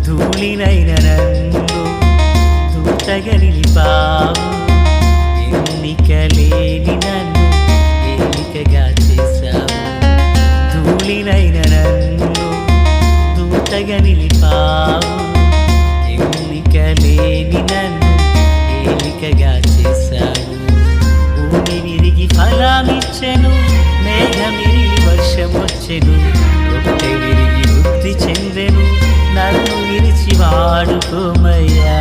ధూళినైన నన్ను దూతగా నిలిపావు. ఎన్నికలేని నన్ను ఏలికగా చేశావు. ధూళినైన నన్ను దూతగా నిలిపావు. ఎన్నికలేని నన్ను ఏలికగా చేశావు. భూమి విరిగి ఫలమిచ్చెను, మేఘమిరిగి వర్షమొచ్చెను. రొట్టె విరిగి వృద్ధి చెందెను, నన్ను విరిచి వాడుకోమయ్యా.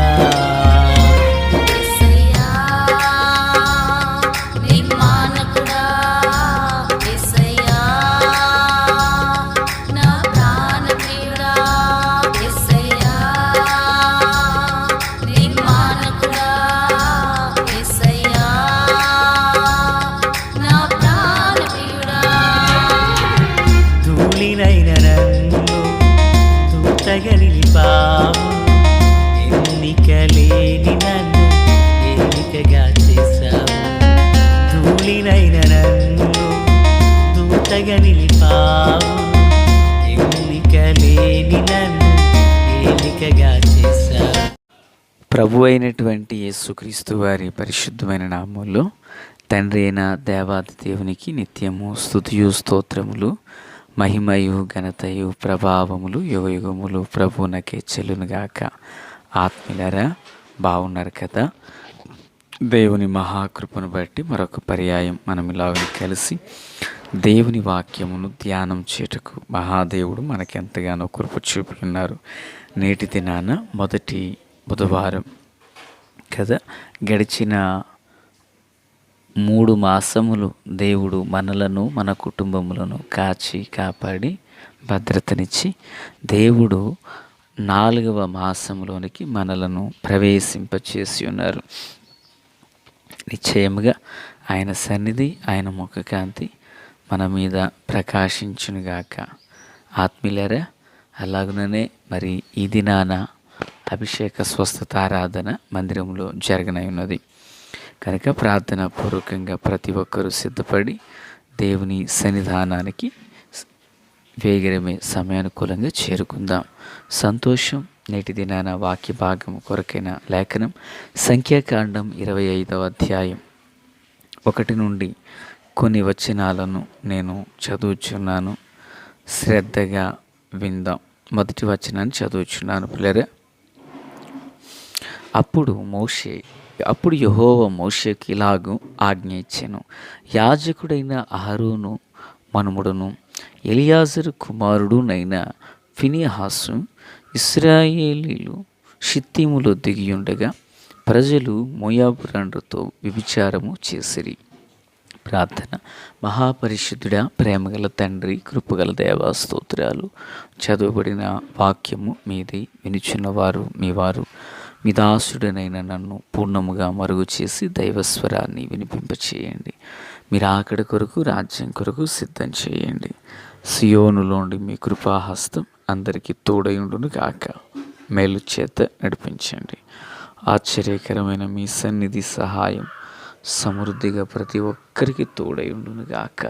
ధూళినైన నన్ను దూతగా నిలిపావు. ఎన్నికలేని నన్ను ఏలికగా చేశావు. ధూళినైన నన్ను దూతగా నిలిపావు. ఎన్నికలేని నన్ను ఏలికగా చేశావు. ప్రభు అయినటువంటి యేసుక్రీస్తు వారి పరిశుద్ధమైన నామములో తండ్రి అయిన దేవాది దేవునికి నిత్యము స్తుతియు స్తోత్రములు, మహిమయు ఘనతయు ప్రభావములు యుగయుగములు ప్రభువునకే చెల్లునుగాక. ఆత్మీయులారా, బాగున్నారు కదా? దేవుని మహాకృపను బట్టి మరొక పర్యాయం మనం ఇలాగ కలిసి దేవుని వాక్యమును ధ్యానం చేయుటకు మహాదేవుడు మనకెంతగానో కృప చూపి ఉన్నారు. నేటి దినాన మొదటి బుధవారం కదా. గడిచిన 3 మాసములు దేవుడు మనలను మన కుటుంబములను కాచి కాపాడి భద్రతనిచ్చి దేవుడు 4వ మాసంలోనికి మనలను ప్రవేశింపచేసి ఉన్నారు. నిశ్చయముగా ఆయన సన్నిధి, ఆయన ముఖకాంతి మన మీద ప్రకాశించునుగాక. ఆత్మీయులారా, అలాగుననే మరి ఈ దినాన అభిషేక స్వస్థత ఆరాధన మందిరంలో జరగనై ఉన్నది కనుక ప్రార్థన పూర్వకంగా ప్రతి ఒక్కరూ సిద్ధపడి దేవుని సన్నిధానానికి వేగరమే సమయానుకూలంగా చేరుకుందాం. సంతోషం. నేటి దినాన వాక్య భాగం కొరకైన లేఖనం సంఖ్యాకాండం 25వ అధ్యాయం 1 నుండి కొన్ని వచనాలను నేను చదువుచున్నాను. శ్రద్ధగా విందాం. మొదటి వచనాన్ని చదువుచున్నాను పిల్లరా. అప్పుడు యెహోవా మోషేకి ఇలాగు ఆజ్ఞ ఇచ్చెను. యాజకుడైన అహరోను మనుమడును ఎలియాజరు కుమారుడునైన ఫినెహాసు ఇశ్రాయేలీలు షిత్తీములో దిగియుండగా ప్రజలు మోయాబు రాండ్రతో వ్యభిచారము చేసిరి. ప్రార్థన. మహాపరిశుద్ధుడా, ప్రేమగల తండ్రి, కృపగల దేవా, స్తోత్రాలు. చదువుబడిన వాక్యము మీది, వినుచున్నవారు మీవారు. మీ దాసుడనైన నన్ను పూర్ణముగా మరుగు చేసి దైవస్వరాన్ని వినిపింపచేయండి. మీరు ఆకడి కొరకు, రాజ్యం కొరకు సిద్ధం చేయండి. సియోనులోండి మీ కృపాహస్తం అందరికీ తోడయుండును గాక. మేలు చేత నడిపించండి. ఆశ్చర్యకరమైన మీ సన్నిధి సహాయం సమృద్ధిగా ప్రతి ఒక్కరికి తోడయుండును గాక.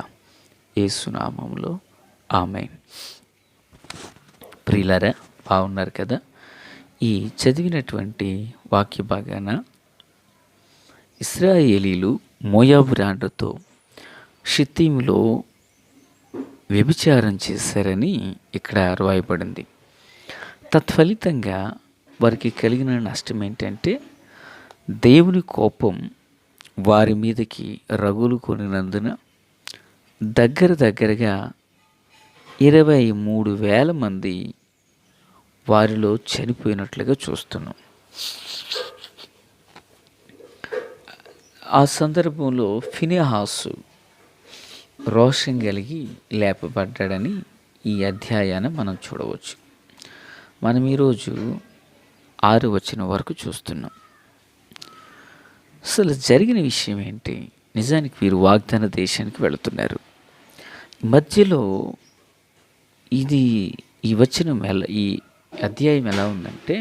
యేసునామములో ఆమేన్. ప్రియులారా, బాగున్నారు కదా? ఈ చదివినటువంటి వాక్య భాగాన ఇశ్రాయేలీలు మోయాబు రాండ్రతో షిత్తీములో వ్యభిచారం చేశారని ఇక్కడ రాయబడింది. తత్ఫలితంగా వారికి కలిగిన నష్టం ఏంటంటే దేవుని కోపం వారి మీదకి రగులు కొనినందున దగ్గరగా 23,000 మంది వారిలో చనిపోయినట్లుగా చూస్తున్నాం. ఆ సందర్భంలో ఫినెహాసు రోషం కలిగి లేపబడ్డాడని ఈ అధ్యాయాన్ని మనం చూడవచ్చు. మనం ఈరోజు 6వ వచనం వరకు చూస్తున్నాం. అసలు జరిగిన విషయం ఏంటి? నిజానికి వీరు వాగ్దాన దేశానికి వెళుతున్నారు. మధ్యలో ఈ వచనం ఈ అధ్యాయం ఎలా ఉందంటే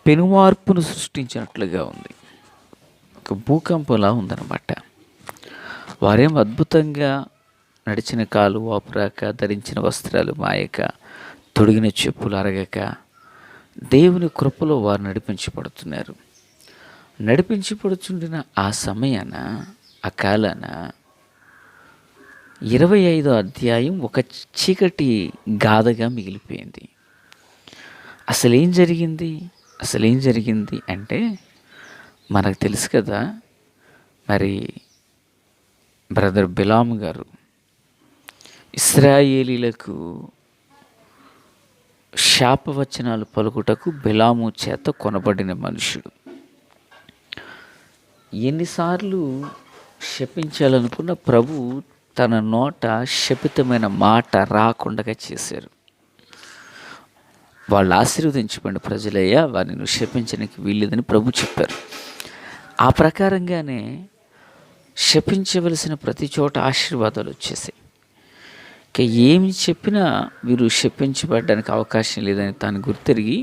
పెనుమార్పును సృష్టించినట్లుగా ఉంది. ఒక భూకంపంలా ఉందన్నమాట. వారేం అద్భుతంగా నడిచిన కాలు వాపురాక, ధరించిన వస్త్రాలు మాయక, తొడిగిన చెప్పులు అరగక దేవుని కృపలో వారు నడిపించబడుతున్నారు. నడిపించబడుచుండిన ఆ సమయాన, ఆ కాలాన 25వ అధ్యాయం ఒక చీకటి గాథగా మిగిలిపోయింది. అసలేం జరిగింది అంటే మనకు తెలుసు కదా. మరి బ్రదర్ బిలాము గారు ఇశ్రాయేలీలకు శాపవచనాలు పలుకుటకు బిలాము చేత కొనబడిన మనుషుడు. ఎన్నిసార్లు శపించాలనుకున్న ప్రభు తన నోట శపితమైన మాట రాకుండా చేశారు. వాళ్ళు ఆశీర్వదించబడిన ప్రజలయ్యా, వారిని నువ్వు శపించడానికి వీల్లేదని ప్రభు చెప్పారు. ఆ ప్రకారంగానే శపించవలసిన ప్రతి చోట ఆశీర్వాదాలు వచ్చేసాయి. ఇక ఏమి చెప్పినా వీరు శపించబడడానికి అవకాశం లేదని తాను గుర్తిరిగి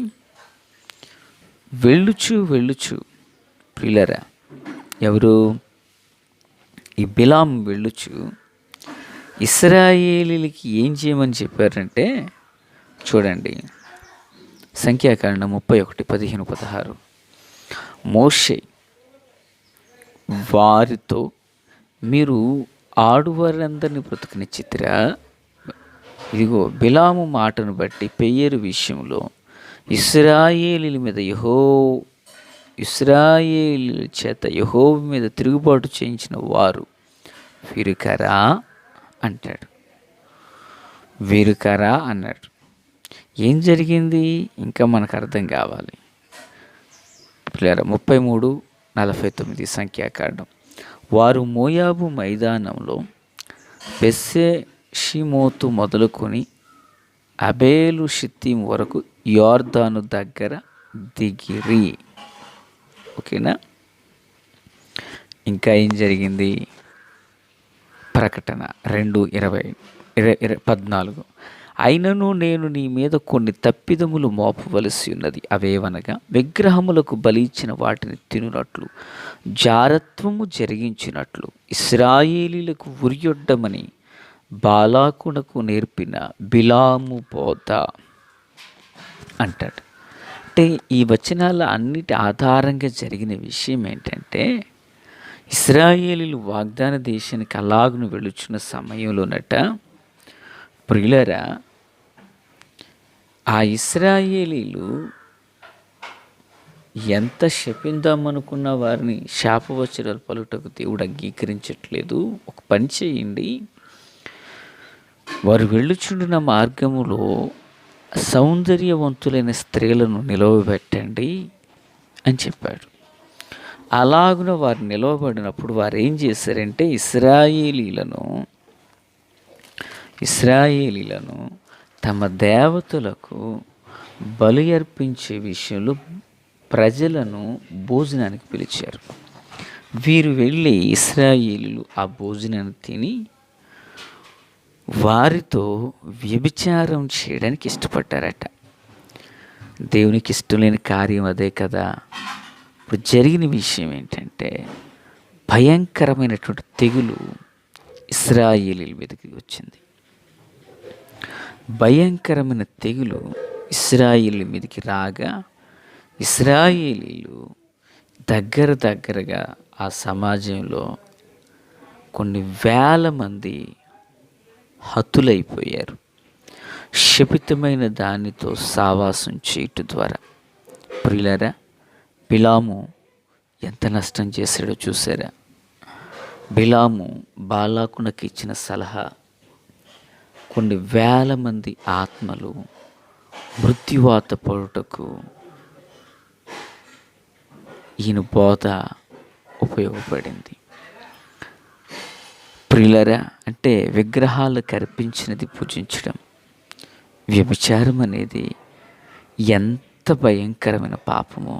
వెళ్ళుచు ప్రియులరా, ఎవరు ఈ బిలాము వెళ్ళుచు ఇశ్రాయేలీలకి ఏం చేయమని చెప్పారంటే, చూడండి సంఖ్యాకాండం 31:15-16. మోషే వారితో, మీరు ఆడువారందరినీ బ్రతుకునిచ్చితిరా, ఇదిగో బిలాము మాటను బట్టి పెయ్యేరు విషయంలో ఇశ్రాయేలీల చేత యెహోవా మీద తిరుగుబాటు చేయించిన వారు వీరుకరా అంటాడు. వీరుకరా అన్నాడు. ఏం జరిగింది ఇంకా మనకు అర్థం కావాలి. 33:49 సంఖ్యాకాండం. వారు మోయాబు మైదానంలో బెత్షెమోతు మొదలుకొని అబేలు షిత్తీం వరకు యోర్దాను దగ్గర దిగిరి. ఓకేనా. ఇంకా ఏం జరిగింది? ప్రకటన 2:14. అయినను నేను నీ మీద కొన్ని తప్పిదములు మోపవలసి ఉన్నది. అవేవనగా, విగ్రహములకు బలి ఇచ్చిన వాటిని తినునట్లు, జారత్వము జరిగించినట్లు, ఇశ్రాయేలీలకు ఉరియొడ్డమని బాలాకునకు నేర్పిన బిలాము బోధ అంటాడు. అంటే ఈ వచనాల అన్నిటి ఆధారంగా జరిగిన విషయం ఏంటంటే, ఇశ్రాయేలీలు వాగ్దాన దేశానికి అలాగును వెళుచున్న సమయంలోనట ప్రియులరా, ఆ ఇశ్రాయేలీలు ఎంత శపిందామనుకున్న వారిని శాపవచనాలు పలుటకు దేవుడు అంగీకరించట్లేదు. ఒక పని చేయండి, వారు వెళ్ళుచుండిన మార్గములో సౌందర్యవంతులైన స్త్రీలను నిలవబెట్టండి అని చెప్పాడు. అలాగున వారు నిలవబడినప్పుడు వారు ఏం చేశారంటే, ఇశ్రాయేలీలను తమ దేవతలకు బలి అర్పించే విషయంలో ప్రజలను భోజనానికి పిలిచారు. వీరు వెళ్ళి ఇశ్రాయేలీలు ఆ భోజనాన్ని తిని వారితో వ్యభిచారం చేయడానికి ఇష్టపడ్డారట. దేవునికి ఇష్టం లేని కార్యం అదే కదా. ఇప్పుడు జరిగిన విషయం ఏంటంటే, భయంకరమైనటువంటి తెగులు ఇశ్రాయేలీల మీదకి వచ్చింది. భయంకరమైన తెగులు ఇశ్రాయేలీల మీదకి రాగా, ఇశ్రాయేలీలు దగ్గరగా ఆ సమాజంలో కొన్ని వేల మంది హతులైపోయారు. శపితమైన దానితో సావాసం చేయటం ద్వారా. ప్రియులారా, బిలాము ఎంత నష్టం చేశాడో చూసారా. బిలాము బాలాకునకు ఇచ్చిన సలహా కొన్ని వేల మంది ఆత్మలు మృత్యువాత పడుటకు ఈయన బోధ ఉపయోగపడింది. ప్రియులరా, అంటే విగ్రహాలకు అర్పించినది పూజించడం, వ్యభిచారం అనేది ఎంత భయంకరమైన పాపమో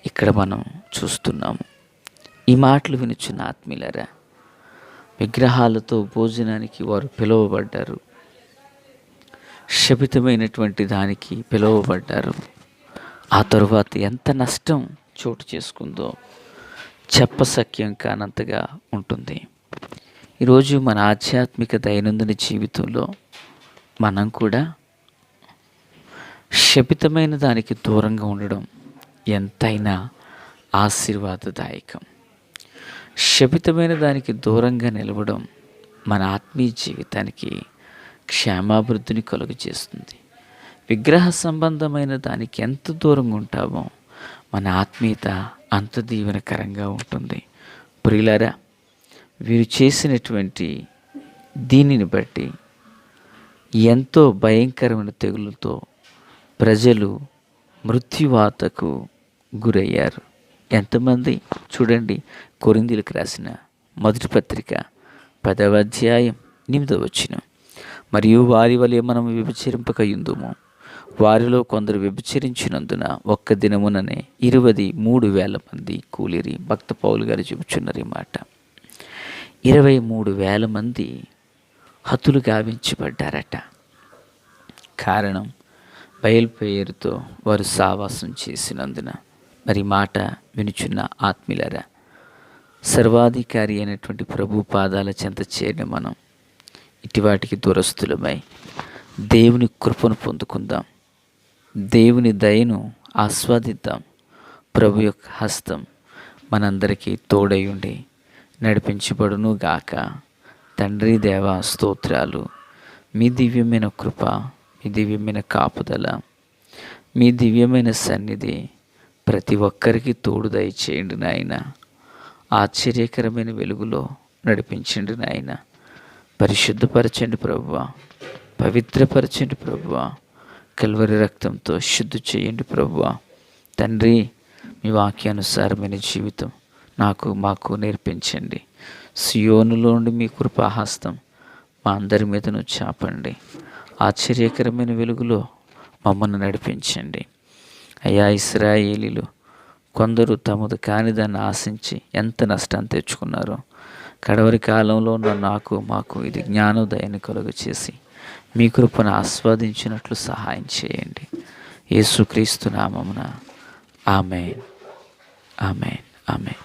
ఇక్కడ మనం చూస్తున్నాము. ఈ మాటలు వినుచున్న ఆత్మీయులారా, విగ్రహాలతో భోజనానికి వారు పిలువబడ్డారు, శపితమైనటువంటి దానికి పిలువబడ్డారు. ఆ తరువాత ఎంత నష్టం చోటు చేసుకుందో చెప్పసఖ్యం కానంతగా ఉంటుంది. ఈరోజు మన ఆధ్యాత్మిక దైనందిన జీవితంలో మనం కూడా శపితమైన దానికి దూరంగా ఉండడం ఎంతైనా ఆశీర్వాదదాయకం. శపితమైన దానికి దూరంగా నిలవడం మన ఆత్మీయ జీవితానికి క్షేమాభివృద్ధిని కలుగజేస్తుంది. విగ్రహ సంబంధమైన దానికి ఎంత దూరంగా ఉంటామో మన ఆత్మీయత అంత దీవెనకరంగా ఉంటుంది. ప్రియులారా, వీరు చేసినటువంటి దీనిని బట్టి ఎంతో భయంకరమైన తెగులుతో ప్రజలు మృత్యువాతకు గురయ్యారు. ఎంతమంది? చూడండి, కొరింథీయులకు రాసిన మొదటి పత్రిక 10వ అధ్యాయం 8వ వచనం. మరియు వారి వలె మనం విభజింపకయుందుము. వారిలో కొందరు విభచరించినందున ఒక్క దినముననే 23,000 మంది కూలిరి. భక్త పౌలు గారు చెబుతున్నారు ఈ మాట. 23,000 మంది హతులు గావించబడ్డారట. కారణం బయలుపేరుతో వారు సావాసం చేసినందున. మరి మాట వినుచున్న ఆత్మీయులారా, సర్వాధికారి అయినటువంటి ప్రభు పాదాల చెంత చేరిన మనం ఇటివాటికి దూరస్తులమై దేవుని కృపను పొందుకుందాం, దేవుని దయను ఆస్వాదిద్దాం. ప్రభు యొక్క హస్తం మనందరికీ తోడై ఉండి నడిపించబడును గాక. తండ్రి దేవా, స్తోత్రాలు. మీ దివ్యమైన కృప, మీ దివ్యమైన కాపుదల, మీ దివ్యమైన సన్నిధి ప్రతి ఒక్కరికి తోడు దయచేయండి నాయన. ఆశ్చర్యకరమైన వెలుగులో నడిపించండి నాయన. పరిశుద్ధపరచండి ప్రభువా, పవిత్రపరచండి ప్రభువా, కల్వరి రక్తంతో శుద్ధి చేయండి ప్రభువా. తండ్రి, మీ వాక్యానుసారమైన జీవితం మాకు నేర్పించండి. సియోనులో నుండి మీ కృపాహస్తం మా అందరి మీదను చాపండి. ఆశ్చర్యకరమైన వెలుగులో మమ్మల్ని నడిపించండి. అయ్యా, ఇశ్రాయేలీలు కొందరు తమది కాని దాన్ని ఆశించి ఎంత నష్టాన్ని తెచ్చుకున్నారో, కడవరి కాలంలో ఉన్న మాకు ఇది జ్ఞానోదయాన్ని కలుగచేసి మీ కృపను ఆస్వాదించినట్లు సహాయం చేయండి. యేసుక్రీస్తు నామమున ఆమేన్, ఆమేన్, ఆమేన్.